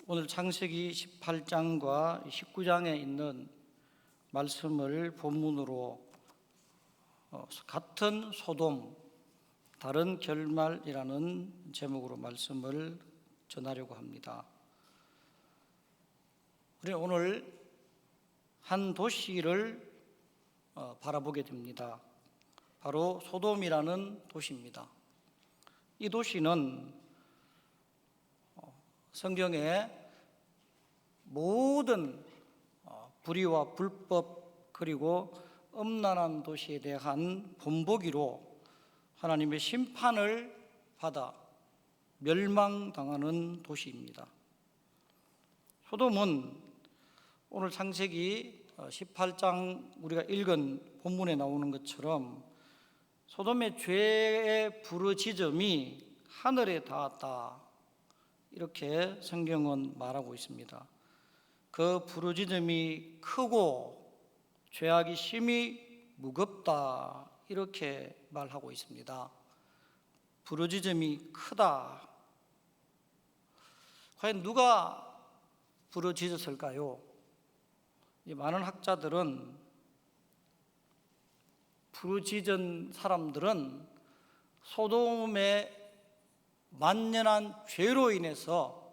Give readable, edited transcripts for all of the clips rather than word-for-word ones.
오늘 창세기 18장과 19장에 있는 말씀을 본문으로 같은 소돔, 다른 결말이라는 제목으로 말씀을 전하려고 합니다. 우리는 오늘 한 도시를 바라보게 됩니다. 바로 소돔이라는 도시입니다. 이 도시는 성경에 모든 불의와 불법 그리고 음란한 도시에 대한 본보기로 하나님의 심판을 받아 멸망당하는 도시입니다. 소돔은 오늘 창세기 18장 우리가 읽은 본문에 나오는 것처럼 소돔의 죄의 부르짖음이 하늘에 닿았다, 이렇게 성경은 말하고 있습니다. 그 부르짖음이 크고 죄악이 심히 무겁다, 이렇게 말하고 있습니다. 부르짖음이 크다. 과연 누가 부르짖었을까요? 많은 학자들은 부르짖은 사람들은 소돔의 만연한 죄로 인해서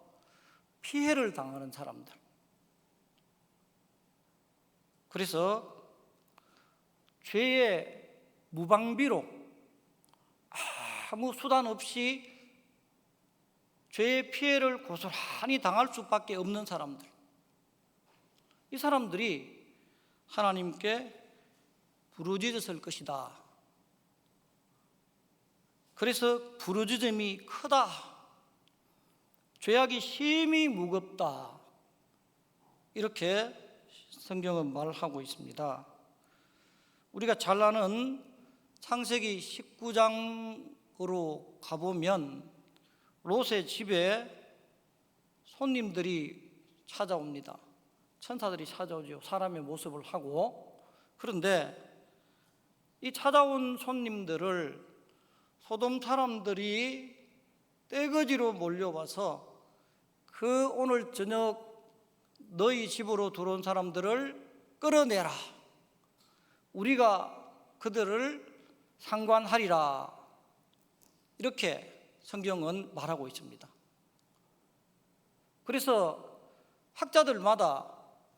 피해를 당하는 사람들, 그래서 죄의 무방비로 아무 수단 없이 죄의 피해를 고스란히 당할 수밖에 없는 사람들, 이 사람들이 하나님께 부르짖었을 것이다. 그래서 부르짖음이 크다, 죄악이 심히 무겁다, 이렇게 성경은 말하고 있습니다. 우리가 잘 아는 창세기 19장으로 가보면 롯의 집에 손님들이 찾아옵니다. 천사들이 찾아오죠. 사람의 모습을 하고. 그런데 이 찾아온 손님들을 소돔 사람들이 떼거지로 몰려와서 그 오늘 저녁 너희 집으로 들어온 사람들을 끌어내라, 우리가 그들을 상관하리라, 이렇게 성경은 말하고 있습니다. 그래서 학자들마다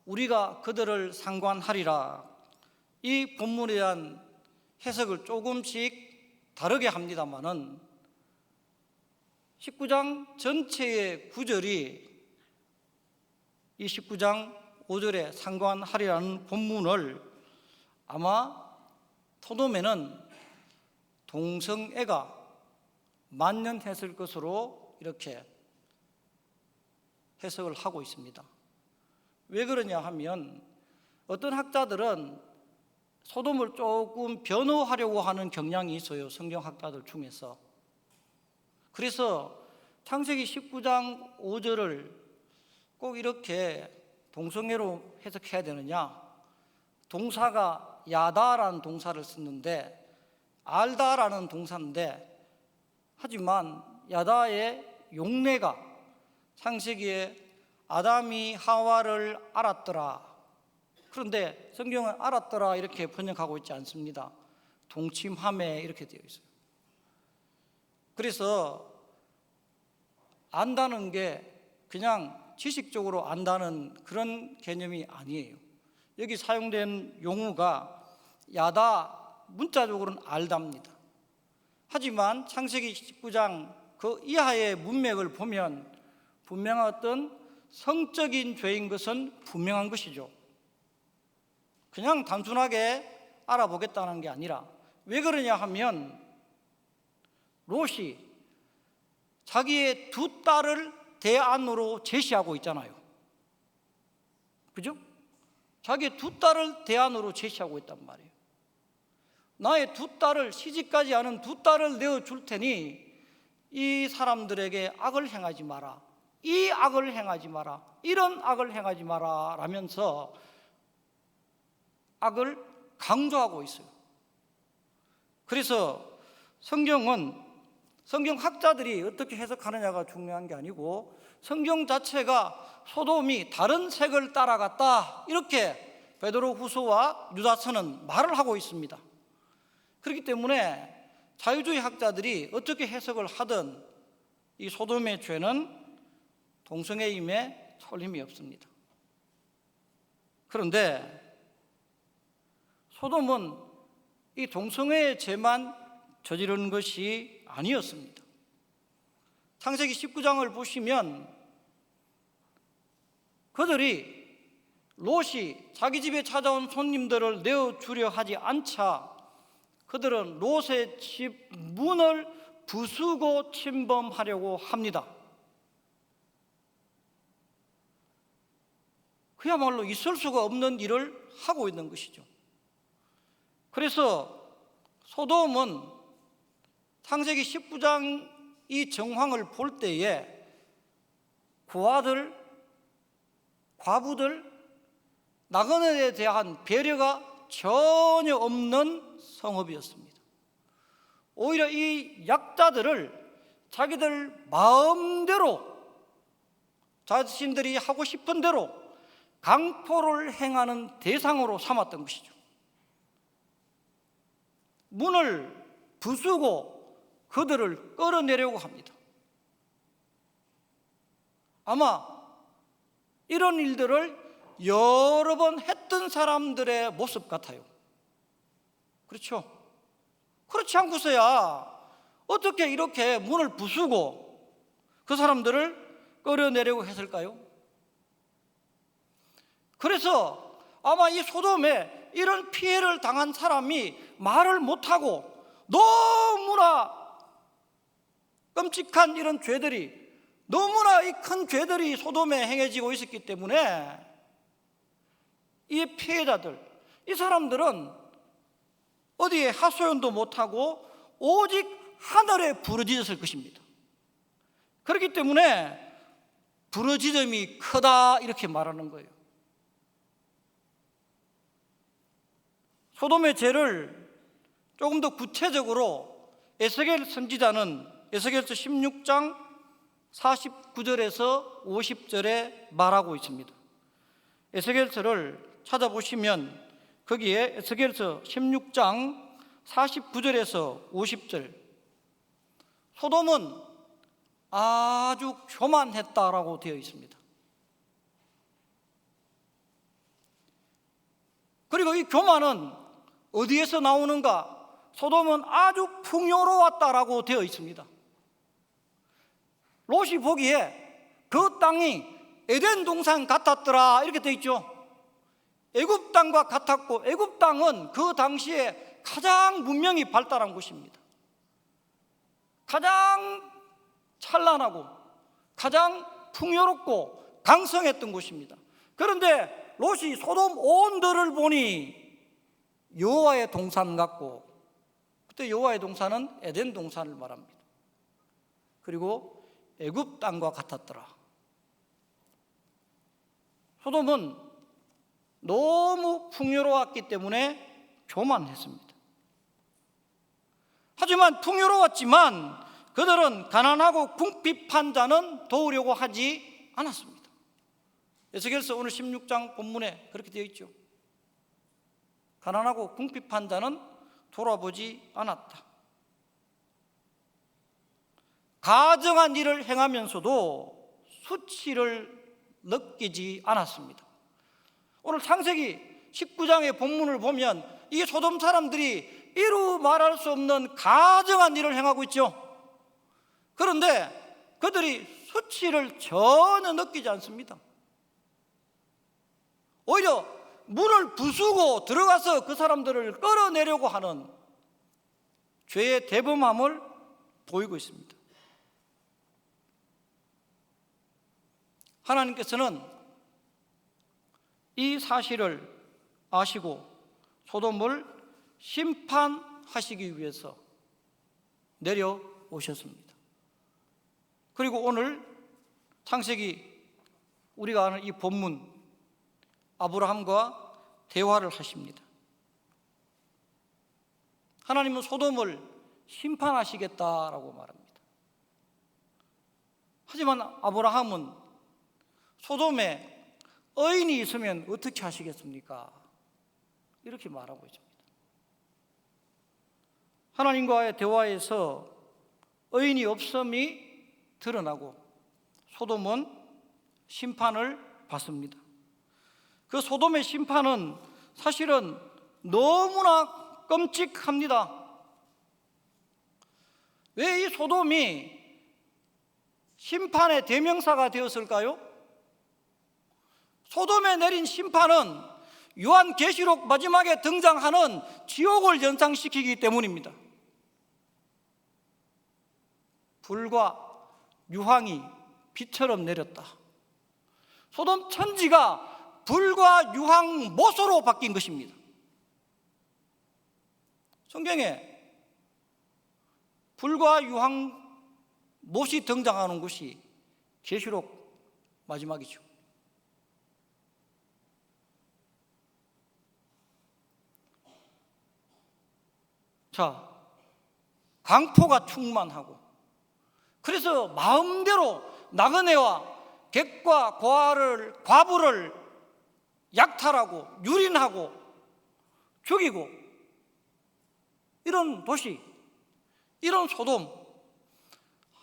우리가 그들을 상관하리라, 이 본문에 대한 해석을 조금씩 다르게 합니다마는 19장 전체의 구절이 이 19장 5절에 상관하리라는 본문을 아마 소돔에는 동성애가 만연했을 것으로 이렇게 해석을 하고 있습니다. 왜 그러냐 하면 어떤 학자들은 소돔을 조금 변호하려고 하는 경향이 있어요, 성경학자들 중에서. 그래서 창세기 19장 5절을 꼭 이렇게 동성애로 해석해야 되느냐, 동사가 야다라는 동사를 썼는데 알다라는 동사인데, 하지만 야다의 용례가 창세기에 아담이 하와를 알았더라, 그런데 성경은 알았더라 이렇게 번역하고 있지 않습니다. 동침함에 이렇게 되어 있어요. 그래서 안다는 게 그냥 지식적으로 안다는 그런 개념이 아니에요. 여기 사용된 용어가 야다, 문자적으로는 알답니다. 하지만 창세기 19장 그 이하의 문맥을 보면 분명한 어떤 성적인 죄인 것은 분명한 것이죠. 그냥 단순하게 알아보겠다는 게 아니라, 왜 그러냐 하면 롯이 자기의 두 딸을 대안으로 제시하고 있잖아요. 그죠? 자기의 두 딸을 대안으로 제시하고 있단 말이에요. 나의 두 딸을, 시집가지 않은 두 딸을 내어줄 테니 이 사람들에게 악을 행하지 마라, 이 악을 행하지 마라, 이런 악을 행하지 마라 라면서 악을 강조하고 있어요. 그래서 성경은 성경 학자들이 어떻게 해석하느냐가 중요한 게 아니고 성경 자체가 소돔이 다른 색을 따라갔다, 이렇게 베드로후서와 유다서는 말을 하고 있습니다. 그렇기 때문에 자유주의 학자들이 어떻게 해석을 하든 이 소돔의 죄는 동성애임에 설림이 없습니다. 그런데 소돔은 이 동성애의 죄만 저지른 것이 아니었습니다. 창세기 19장을 보시면 그들이 롯이 자기 집에 찾아온 손님들을 내어주려 하지 않자 그들은 롯의 집 문을 부수고 침범하려고 합니다. 그야말로 있을 수가 없는 일을 하고 있는 것이죠. 그래서 소돔은 창세기 19장 이 정황을 볼 때에 고아들, 과부들, 나그네에 대한 배려가 전혀 없는 성읍이었습니다. 오히려 이 약자들을 자기들 마음대로 자신들이 하고 싶은 대로 강포를 행하는 대상으로 삼았던 것이죠. 문을 부수고 그들을 끌어내려고 합니다. 아마 이런 일들을 여러 번 했던 사람들의 모습 같아요. 그렇죠? 그렇지 않고서야 어떻게 이렇게 문을 부수고 그 사람들을 끌어내려고 했을까요? 그래서 아마 이 소돔에 이런 피해를 당한 사람이 말을 못하고 너무나 끔찍한 이런 죄들이, 너무나 이 큰 죄들이 소돔에 행해지고 있었기 때문에 이 피해자들, 이 사람들은 어디에 하소연도 못하고 오직 하늘에 부르짖었을 것입니다. 그렇기 때문에 부르짖음이 크다, 이렇게 말하는 거예요. 소돔의 죄를 조금 더 구체적으로 에스겔 선지자는 에스겔서 16장 49절에서 50절에 말하고 있습니다. 에스겔서를 찾아보시면 거기에 에스겔서 16장 49절에서 50절, 소돔은 아주 교만했다라고 되어 있습니다. 그리고 이 교만은 어디에서 나오는가? 소돔은 아주 풍요로웠다라고 되어 있습니다. 롯이 보기에 그 땅이 에덴 동산 같았더라, 이렇게 되어 있죠. 애굽 땅과 같았고, 애굽 땅은 그 당시에 가장 문명이 발달한 곳입니다. 가장 찬란하고 가장 풍요롭고 강성했던 곳입니다. 그런데 롯이 소돔 온들을 보니 여호와의 동산 같고, 그때 여호와의 동산은 에덴 동산을 말합니다. 그리고 애굽 땅과 같았더라. 소돔은 너무 풍요로웠기 때문에 교만했습니다. 하지만 풍요로웠지만 그들은 가난하고 궁핍한 자는 도우려고 하지 않았습니다. 에스겔서 오늘 16장 본문에 그렇게 되어 있죠. 가난하고 궁핍한 자는 돌아보지 않았다. 가증한 일을 행하면서도 수치를 느끼지 않았습니다. 오늘 창세기 19장의 본문을 보면 이 소돔 사람들이 이루 말할 수 없는 가증한 일을 행하고 있죠. 그런데 그들이 수치를 전혀 느끼지 않습니다. 오히려 문을 부수고 들어가서 그 사람들을 끌어내려고 하는 죄의 대범함을 보이고 있습니다. 하나님께서는 이 사실을 아시고 소돔을 심판하시기 위해서 내려오셨습니다. 그리고 오늘 창세기 우리가 아는 이 본문, 아브라함과 대화를 하십니다. 하나님은 소돔을 심판하시겠다라고 말합니다. 하지만 아브라함은 소돔에 의인이 있으면 어떻게 하시겠습니까? 이렇게 말하고 있습니다. 하나님과의 대화에서 의인이 없음이 드러나고 소돔은 심판을 받습니다. 그 소돔의 심판은 사실은 너무나 끔찍합니다. 왜 이 소돔이 심판의 대명사가 되었을까요? 소돔에 내린 심판은 요한계시록 마지막에 등장하는 지옥을 연상시키기 때문입니다. 불과 유황이 비처럼 내렸다. 소돔 천지가 불과 유황 못으로 바뀐 것입니다. 성경에 불과 유황 못이 등장하는 곳이 계시록 마지막이죠. 자, 강포가 충만하고 그래서 마음대로 나그네와 객과 과부를 약탈하고 유린하고 죽이고 이런 도시, 이런 소돔,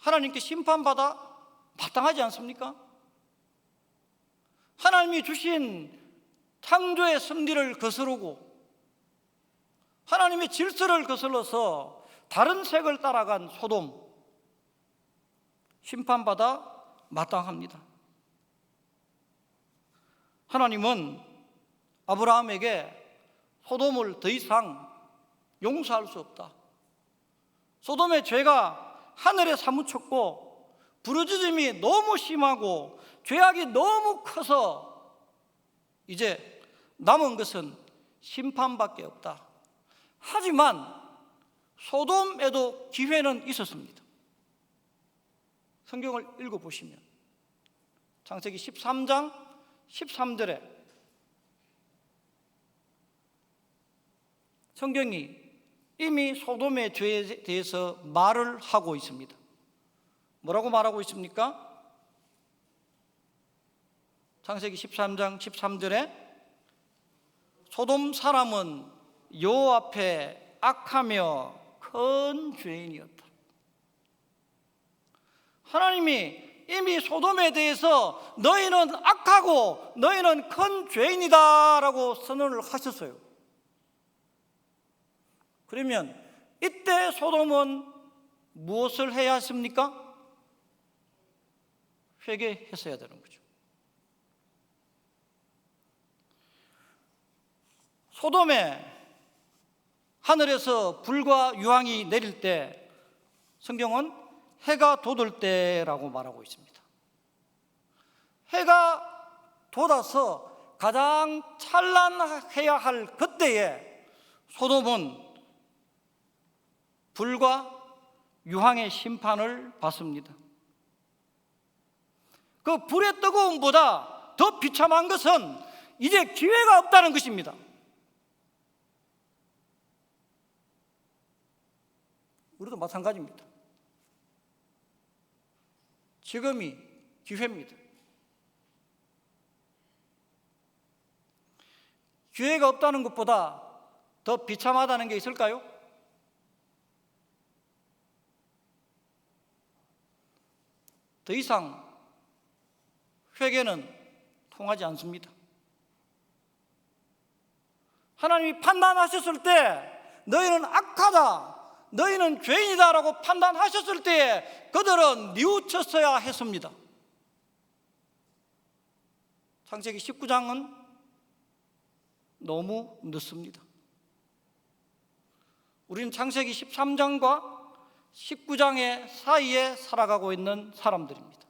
하나님께 심판받아 마땅하지 않습니까? 하나님이 주신 창조의 섭리를 거스르고 하나님의 질서를 거슬러서 다른 색을 따라간 소돔, 심판받아 마땅합니다. 하나님은 아브라함에게 소돔을 더 이상 용서할 수 없다. 소돔의 죄가 하늘에 사무쳤고 부르짖음이 너무 심하고 죄악이 너무 커서 이제 남은 것은 심판밖에 없다. 하지만 소돔에도 기회는 있었습니다. 성경을 읽어보시면 창세기 13장 13절에 성경이 이미 소돔의 죄에 대해서 말을 하고 있습니다. 뭐라고 말하고 있습니까? 창세기 13장 13절에 소돔 사람은 여호와 앞에 악하며 큰 죄인이었다. 하나님이 이미 소돔에 대해서 너희는 악하고 너희는 큰 죄인이다 라고 선언을 하셨어요. 그러면 이때 소돔은 무엇을 해야 했습니까? 회개했어야 되는 거죠. 소돔에 하늘에서 불과 유황이 내릴 때 성경은 해가 돋을 때라고 말하고 있습니다. 해가 돋아서 가장 찬란해야 할 그때에 소돔은 불과 유황의 심판을 받습니다. 그 불의 뜨거움보다 더 비참한 것은 이제 기회가 없다는 것입니다. 우리도 마찬가지입니다. 지금이 기회입니다. 기회가 없다는 것보다 더 비참하다는 게 있을까요? 더 이상 회개는 통하지 않습니다. 하나님이 판단하셨을 때 너희는 악하다, 너희는 죄인이다 라고 판단하셨을 때에 그들은 뉘우쳤어야 했습니다. 창세기 19장은 너무 늦습니다. 우리는 창세기 13장과 19장의 사이에 살아가고 있는 사람들입니다.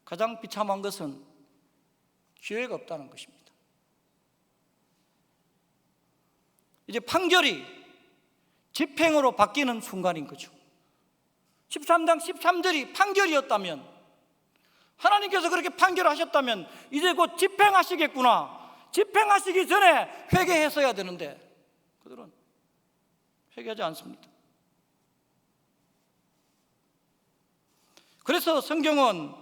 가장 비참한 것은 기회가 없다는 것입니다. 이제 판결이 집행으로 바뀌는 순간인 거죠. 13장 13절이 판결이었다면, 하나님께서 그렇게 판결하셨다면 이제 곧 집행하시겠구나, 집행하시기 전에 회개했어야 되는데 그들은 회개하지 않습니다. 그래서 성경은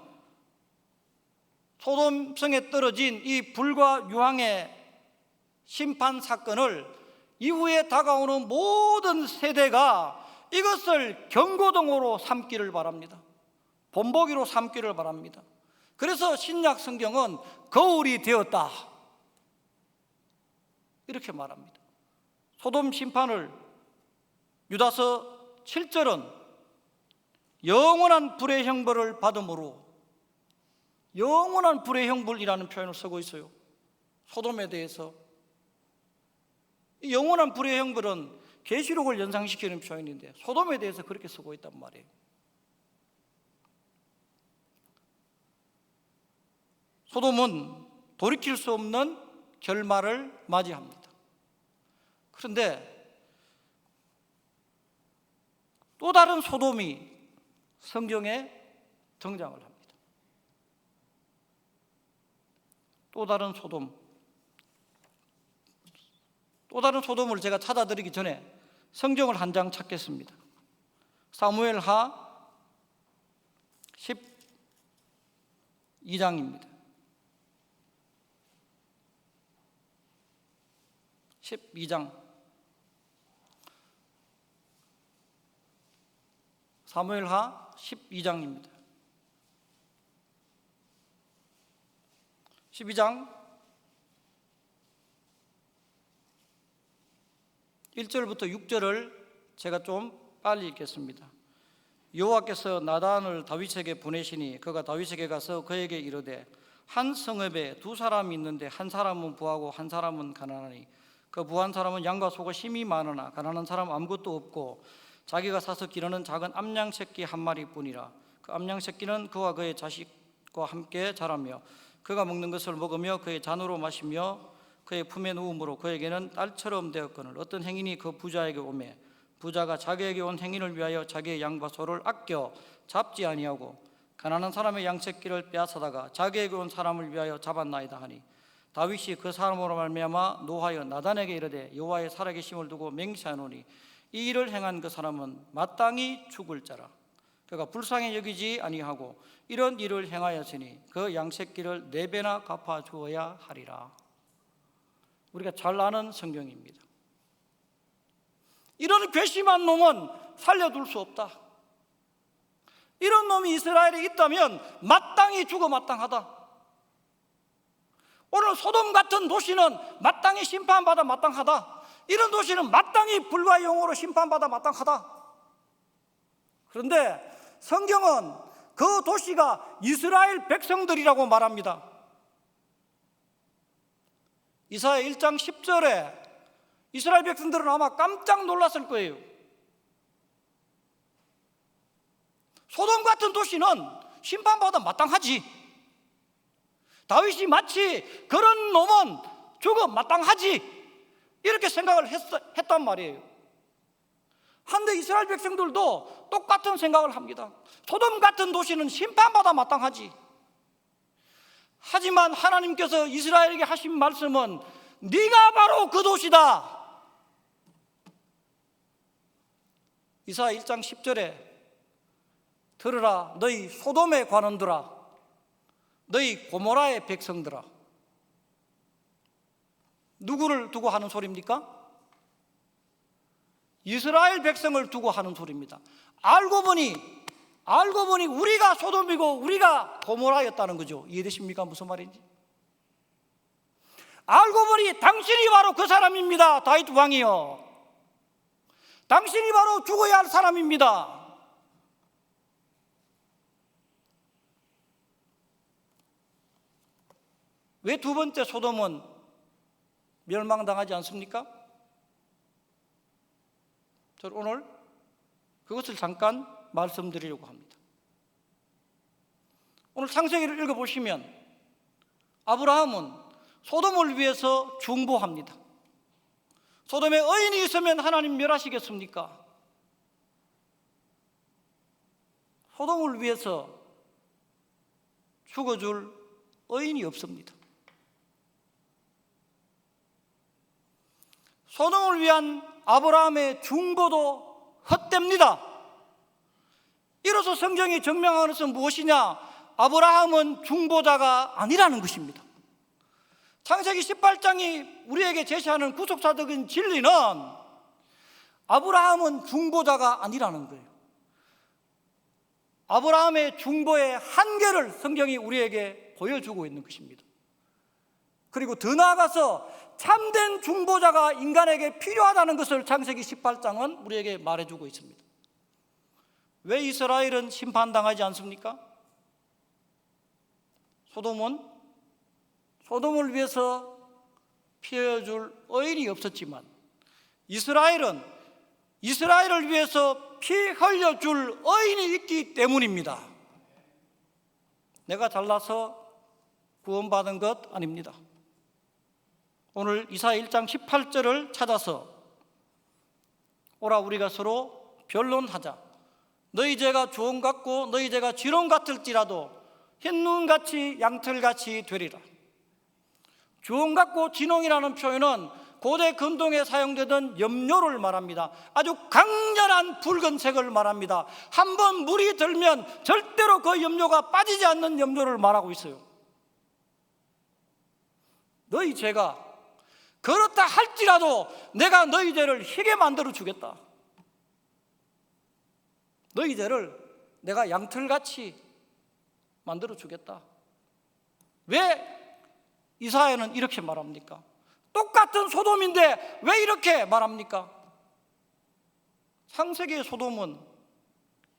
소돔성에 떨어진 이 불과 유황의 심판 사건을 이후에 다가오는 모든 세대가 이것을 경고등으로 삼기를 바랍니다. 본보기로 삼기를 바랍니다. 그래서 신약 성경은 거울이 되었다 이렇게 말합니다. 소돔 심판을 유다서 7절은 영원한 불의 형벌을 받음으로, 영원한 불의 형벌이라는 표현을 쓰고 있어요. 소돔에 대해서. 이 영원한 불의 형벌은 계시록을 연상시키는 표현인데 소돔에 대해서 그렇게 쓰고 있단 말이에요. 소돔은 돌이킬 수 없는 결말을 맞이합니다. 그런데 또 다른 소돔이 성경에 등장을 합니다. 또 다른 소돔을 제가 찾아드리기 전에 성경을 한 장 찾겠습니다. 사무엘하 12장입니다. 12장. 사무엘하 12장입니다. 12장 1절부터 6절을 제가 좀 빨리 읽겠습니다. 여호와께서 나단을 다윗에게 보내시니 그가 다윗에게 가서 그에게 이르되 한 성읍에 두 사람이 있는데 한 사람은 부하고 한 사람은 가난하니 그 부한 사람은 양과 소가 심히 많으나 가난한 사람은 아무것도 없고 자기가 사서 기르는 작은 암양 새끼 한 마리뿐이라. 그 암양 새끼는 그와 그의 자식과 함께 자라며 그가 먹는 것을 먹으며 그의 잔으로 마시며 그의 품에 누움으로 그에게는 딸처럼 되었거늘 어떤 행인이 그 부자에게 오매 부자가 자기에게 온 행인을 위하여 자기의 양과 소를 아껴 잡지 아니하고 가난한 사람의 양 새끼를 빼앗아다가 자기에게 온 사람을 위하여 잡았나이다 하니 다윗이 그 사람으로 말미암아 노하여 나단에게 이르되 여호와의 살아계심을 두고 맹세하노니 이 일을 행한 그 사람은 마땅히 죽을 자라. 그가 불쌍히 여기지 아니하고 이런 일을 행하였으니 그 양새끼를 4배나 갚아 주어야 하리라. 우리가 잘 아는 성경입니다. 이런 괘씸한 놈은 살려둘 수 없다. 이런 놈이 이스라엘에 있다면 마땅히 죽어 마땅하다. 오늘 소돔 같은 도시는 마땅히 심판받아 마땅하다. 이런 도시는 마땅히 불과 영으로 심판받아 마땅하다. 그런데 성경은 그 도시가 이스라엘 백성들이라고 말합니다. 이사야 1장 10절에 이스라엘 백성들은 아마 깜짝 놀랐을 거예요. 소돔 같은 도시는 심판받아 마땅하지. 다윗이 마치 그런 놈은 죽어 마땅하지 이렇게 생각을 했단 말이에요. 한데 이스라엘 백성들도 똑같은 생각을 합니다. 소돔 같은 도시는 심판받아 마땅하지. 하지만 하나님께서 이스라엘에게 하신 말씀은 네가 바로 그 도시다. 이사야 1장 10절에 들으라 너희 소돔의 관원들아 너희 고모라의 백성들아. 누구를 두고 하는 소리입니까? 이스라엘 백성을 두고 하는 소리입니다. 알고 보니 우리가 소돔이고 우리가 고모라였다는 거죠. 이해되십니까? 무슨 말인지. 알고 보니 당신이 바로 그 사람입니다. 다윗 왕이요. 당신이 바로 죽어야 할 사람입니다. 왜 두 번째 소돔은 멸망당하지 않습니까? 저는 오늘 그것을 잠깐 말씀드리려고 합니다. 오늘 창세기를 읽어보시면 아브라함은 소돔을 위해서 중보합니다. 소돔에 의인이 있으면 하나님 멸하시겠습니까? 소돔을 위해서 죽어줄 의인이 없습니다. 소돔을 위한 아브라함의 중보도 헛됩니다. 이로써 성경이 증명하는 것은 무엇이냐? 아브라함은 중보자가 아니라는 것입니다. 창세기 18장이 우리에게 제시하는 구속사적인 진리는 아브라함은 중보자가 아니라는 거예요. 아브라함의 중보의 한계를 성경이 우리에게 보여주고 있는 것입니다. 그리고 더 나아가서 참된 중보자가 인간에게 필요하다는 것을 창세기 18장은 우리에게 말해주고 있습니다. 왜 이스라엘은 심판당하지 않습니까? 소돔을 위해서 피해줄 의인이 없었지만 이스라엘을 위해서 피 흘려줄 의인이 있기 때문입니다. 내가 잘나서 구원받은 것 아닙니다. 오늘 이사야 1장 18절을 찾아서 오라 우리가 서로 변론하자. 너희 죄가 주홍 같고 너희 죄가 지롱 같을지라도 흰눈같이 양털같이 되리라. 주홍 같고 진홍이라는 표현은 고대 금동에 사용되던 염료를 말합니다. 아주 강렬한 붉은색을 말합니다. 한번 물이 들면 절대로 그 염료가 빠지지 않는 염료를 말하고 있어요. 너희 죄가 그렇다 할지라도 내가 너희 죄를 희게 만들어 주겠다. 너희 죄를 내가 양털같이 만들어 주겠다. 왜 이사야는 이렇게 말합니까? 똑같은 소돔인데 왜 이렇게 말합니까? 창세기의 소돔은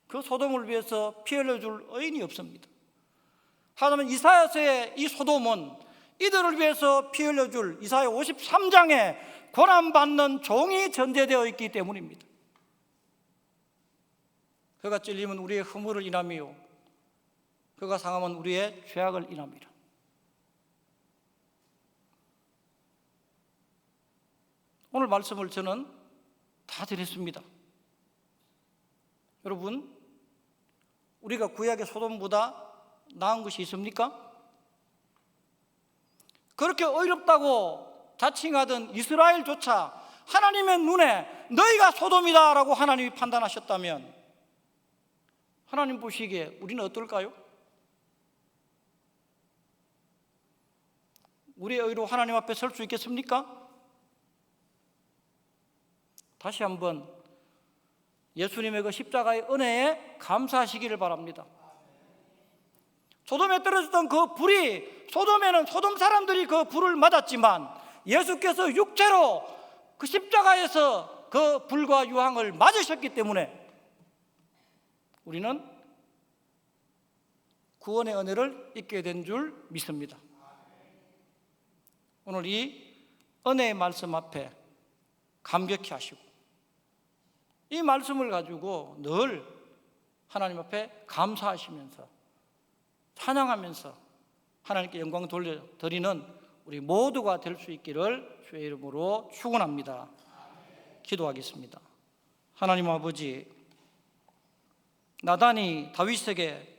그 소돔을 위해서 피 흘려줄 의인이 없습니다. 하지만 이사야서의 이 소돔은 이들을 위해서 피 흘려줄 이사야 53장에 고난받는 종이 전제되어 있기 때문입니다. 그가 찔리면 우리의 허물을 인함이요 그가 상하면 우리의 죄악을 인함이라. 오늘 말씀을 저는 다 드렸습니다. 여러분, 우리가 구약의 소돔보다 나은 것이 있습니까? 그렇게 어렵다고 자칭하던 이스라엘조차 하나님의 눈에 너희가 소돔이다라고 하나님이 판단하셨다면 하나님 보시기에 우리는 어떨까요? 우리의 의로 하나님 앞에 설 수 있겠습니까? 다시 한번 예수님의 그 십자가의 은혜에 감사하시기를 바랍니다. 소돔에 떨어졌던 그 불이, 소돔에는 소돔 사람들이 그 불을 맞았지만 예수께서 육체로 그 십자가에서 그 불과 유황을 맞으셨기 때문에 우리는 구원의 은혜를 잊게 된 줄 믿습니다. 오늘 이 은혜의 말씀 앞에 감격히 하시고 이 말씀을 가지고 늘 하나님 앞에 감사하시면서 찬양하면서 하나님께 영광 돌려드리는 우리 모두가 될 수 있기를 주의 이름으로 축원합니다. 기도하겠습니다. 하나님 아버지, 나단이 다윗에게